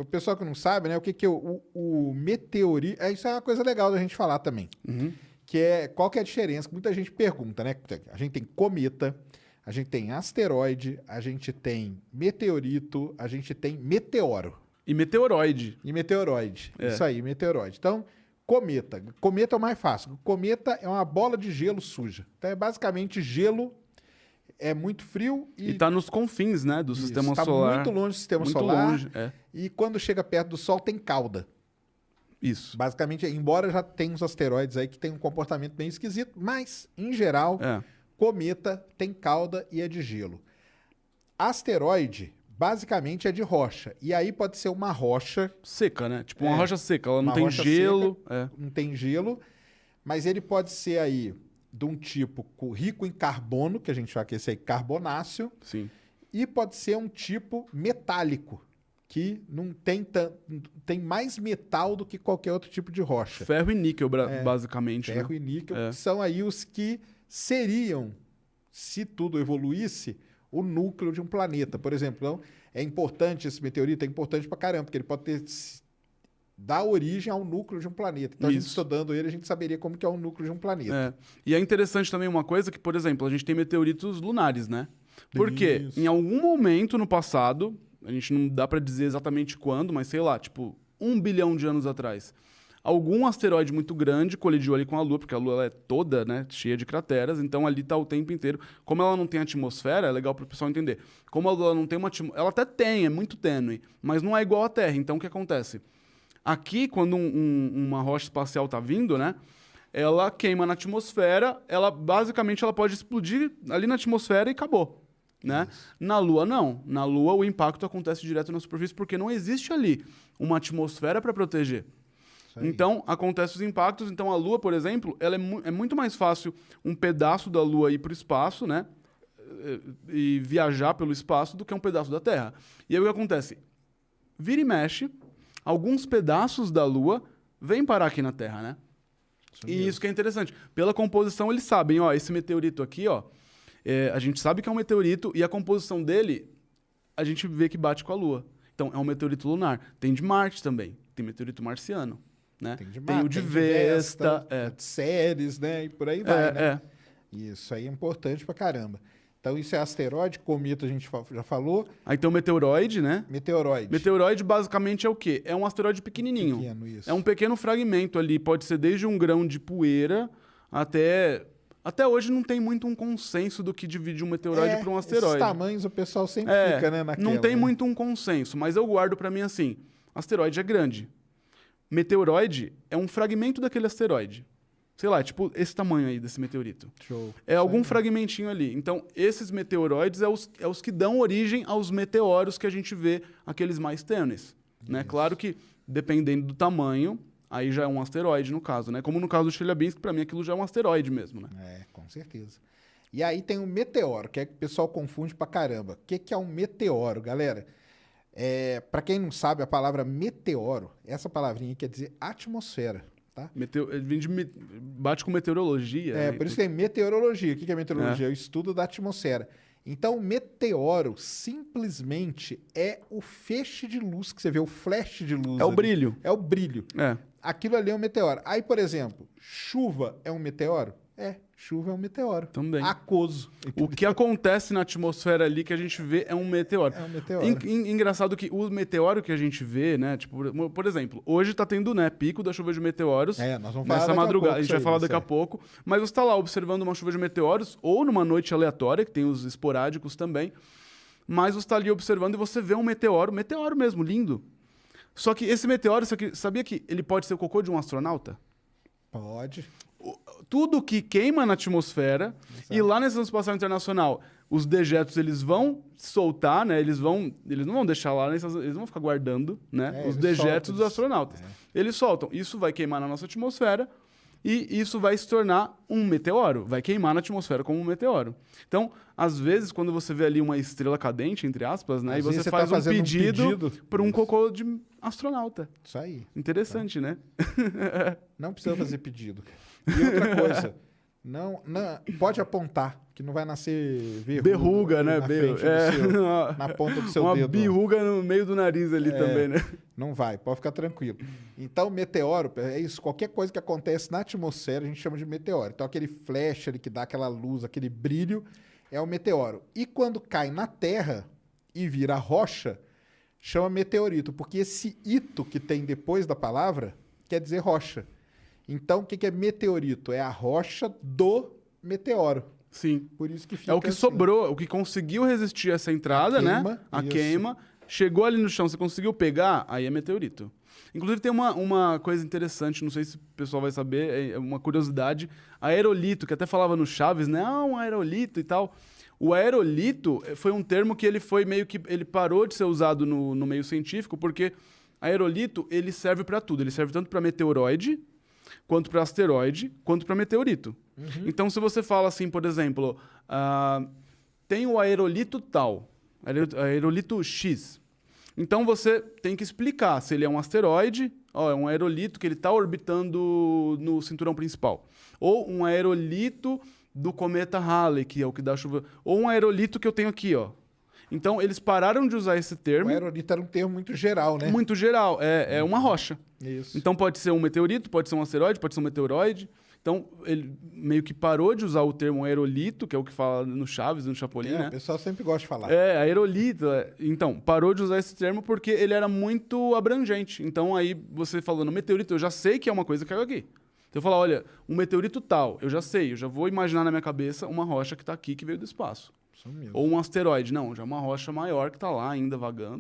o pessoal que não sabe, né? O que é o meteorito... Isso é uma coisa legal da gente falar também. Que é qual que é a diferença, que muita gente pergunta, né? A gente tem cometa, a gente tem asteroide, a gente tem meteorito, a gente tem meteoro. E meteoroide. E meteoroide. Isso aí, meteoroide. Então, cometa. Cometa é o mais fácil. Cometa é uma bola de gelo suja. Então, é basicamente gelo, é muito frio e tá nos confins, né, do sistema solar. Tá muito longe do sistema muito solar. Longe, é. E quando chega perto do Sol, tem cauda. Isso. Basicamente, embora já tenha uns asteroides aí que tem um comportamento bem esquisito, mas, em geral, cometa tem cauda e é de gelo. Asteroide, basicamente, é de rocha. E aí pode ser uma rocha... seca, né? Tipo uma rocha seca. Ela não uma tem rocha gelo. Seca, não tem gelo. Mas ele pode ser aí de um tipo rico em carbono, que a gente chama que esse aí carbonáceo. Sim. E pode ser um tipo metálico, que não tem mais metal do que qualquer outro tipo de rocha. Ferro e níquel, basicamente. Ferro e níquel, que são aí os que seriam, se tudo evoluísse, o núcleo de um planeta. Por exemplo, então, é importante esse meteorito, é importante pra caramba, porque ele pode dar origem ao núcleo de um planeta. Então, a gente estudando ele, a gente saberia como que é o núcleo de um planeta. E é interessante também uma coisa que, por exemplo, a gente tem meteoritos lunares, né? Porque em algum momento no passado, a gente não dá pra dizer exatamente quando, mas sei lá, tipo 1 bilhão de anos atrás, algum asteroide muito grande colidiu ali com a Lua, porque a Lua ela é toda, né, cheia de crateras, então ali tá o tempo inteiro. Como ela não tem atmosfera, é legal pro pessoal entender. Como a Lua não tem uma atmosfera, ela até tem, é muito tênue, mas não é igual à Terra. Então o que acontece? Aqui, quando uma rocha espacial tá vindo, né, ela queima na atmosfera, ela basicamente ela pode explodir ali na atmosfera e acabou. Né? Na Lua, não. Na Lua, o impacto acontece direto na superfície porque não existe ali uma atmosfera para proteger. Então, acontecem os impactos. Então, a Lua, por exemplo, ela é muito mais fácil um pedaço da Lua ir para o espaço, né? E viajar pelo espaço do que um pedaço da Terra. E aí o que acontece? Vira e mexe, alguns pedaços da Lua vêm parar aqui na Terra, né? Isso que é interessante. Pela composição, eles sabem, ó, esse meteorito aqui, ó, a gente sabe que é um meteorito e a composição dele, a gente vê que bate com a Lua. Então, é um meteorito lunar. Tem de Marte também. Tem meteorito marciano. Né? Tem o de Vesta. De Ceres, né? E por aí vai, né? Isso aí é importante pra caramba. Então, isso é asteroide, cometa a gente já falou. Aí tem o meteoroide, né? Meteoroide. Meteoroide basicamente é o quê? É um asteroide pequenininho. Pequeno, isso. É um pequeno fragmento ali. Pode ser desde um grão de poeira até... Até hoje não tem muito um consenso do que divide um meteoroide para um asteroide. Esses tamanhos o pessoal sempre fica, né, naquela. Não tem muito um consenso, mas eu guardo para mim assim, asteroide é grande. Meteoroide é um fragmento daquele asteroide. Sei lá, tipo esse tamanho aí desse meteorito. Show. É algum fragmentinho ali. Então, esses meteoroides é os que dão origem aos meteoros que a gente vê, aqueles mais tênues. Né? Claro que, dependendo do tamanho... Aí já é um asteroide, no caso, né? Como no caso do Chelyabinsk, para mim aquilo já é um asteroide mesmo, né? Com certeza. E aí tem o meteoro, que é que o pessoal confunde pra caramba. O que é um meteoro, galera? Para quem não sabe, a palavra meteoro, essa palavrinha quer dizer atmosfera, tá? Bate com meteorologia. Por isso que é meteorologia. O que é meteorologia? É o estudo da atmosfera. Então, o meteoro simplesmente é o feixe de luz que você vê, o flash de luz. É o brilho. É o brilho. Aquilo ali é um meteoro. Aí, por exemplo, chuva é um meteoro? Chuva é um meteoro. Também. Aquoso. O que acontece na atmosfera ali que a gente vê é um meteoro. É um meteoro. Engraçado que o meteoro que a gente vê, né? Tipo, por exemplo, hoje tá tendo, né, pico da chuva de meteoros. Nós vamos falar nessa madrugada. A gente vai falar daqui a pouco. Mas você tá lá observando uma chuva de meteoros, ou numa noite aleatória, que tem os esporádicos também. Mas você tá ali observando e você vê um meteoro mesmo, lindo. Só que esse meteoro, sabia que ele pode ser o cocô de um astronauta? Pode. Tudo que queima na atmosfera, e lá na Estação Espacial Internacional, os dejetos eles vão soltar, né? Eles não vão deixar lá, eles vão ficar guardando, né? Os dejetos dos astronautas. Eles soltam. Isso vai queimar na nossa atmosfera e isso vai se tornar um meteoro. Vai queimar na atmosfera como um meteoro. Então, às vezes, quando você vê ali uma estrela cadente, entre aspas, né? E você faz um pedido para um cocô de astronauta. Isso aí. Interessante, né? Não precisa fazer pedido. E outra coisa, Não, pode apontar, que não vai nascer Berruga, né? na frente do seu, na ponta do seu dedo. Uma berruga no meio do nariz ali também, né? Não vai, pode ficar tranquilo. Então, meteoro, é isso. Qualquer coisa que acontece na atmosfera, a gente chama de meteoro. Então, aquele flash ali que dá aquela luz, aquele brilho, é o meteoro. E quando cai na Terra e vira rocha, chama meteorito, porque esse ito que tem depois da palavra quer dizer rocha. Então, o que é meteorito? É a rocha do meteoro. Sim. Por isso que fica É o que assim. sobrou, o que conseguiu resistir a essa entrada, né? A isso. queima. Chegou ali no chão, você conseguiu pegar, aí é meteorito. Inclusive tem uma coisa interessante, não sei se o pessoal vai saber, é uma curiosidade. Aerolito, que até falava no Chaves, né? Ah, um aerolito e tal. O aerolito foi um termo que ele foi meio que... Ele parou de ser usado no meio científico, porque aerolito, ele serve para tudo. Ele serve tanto para meteoroide, quanto para asteroide, quanto para meteorito. Uhum. Então, se você fala assim, por exemplo, tem o aerolito tal, aerolito X. Então, você tem que explicar se ele é um asteroide, é um aerolito que ele está orbitando no cinturão principal. Ou um aerolito do cometa Halley, que é o que dá chuva. Ou um aerolito que eu tenho aqui, ó. Então, eles pararam de usar esse termo. O aerolito era um termo muito geral, né? Muito geral. É uma rocha. Isso. Então, pode ser um meteorito, pode ser um asteroide, pode ser um meteoroide. Então, ele meio que parou de usar o termo aerolito, que é o que fala no Chaves, no Chapolin, né? O pessoal sempre gosta de falar. Aerolito. Então, parou de usar esse termo porque ele era muito abrangente. Então, aí, você falando meteorito, eu já sei que é uma coisa que caiu aqui. Então, eu falo, olha, um meteorito tal, eu já sei, eu já vou imaginar na minha cabeça uma rocha que está aqui, que veio do espaço. Ou um asteroide. Não, já é uma rocha maior que está lá ainda vagando.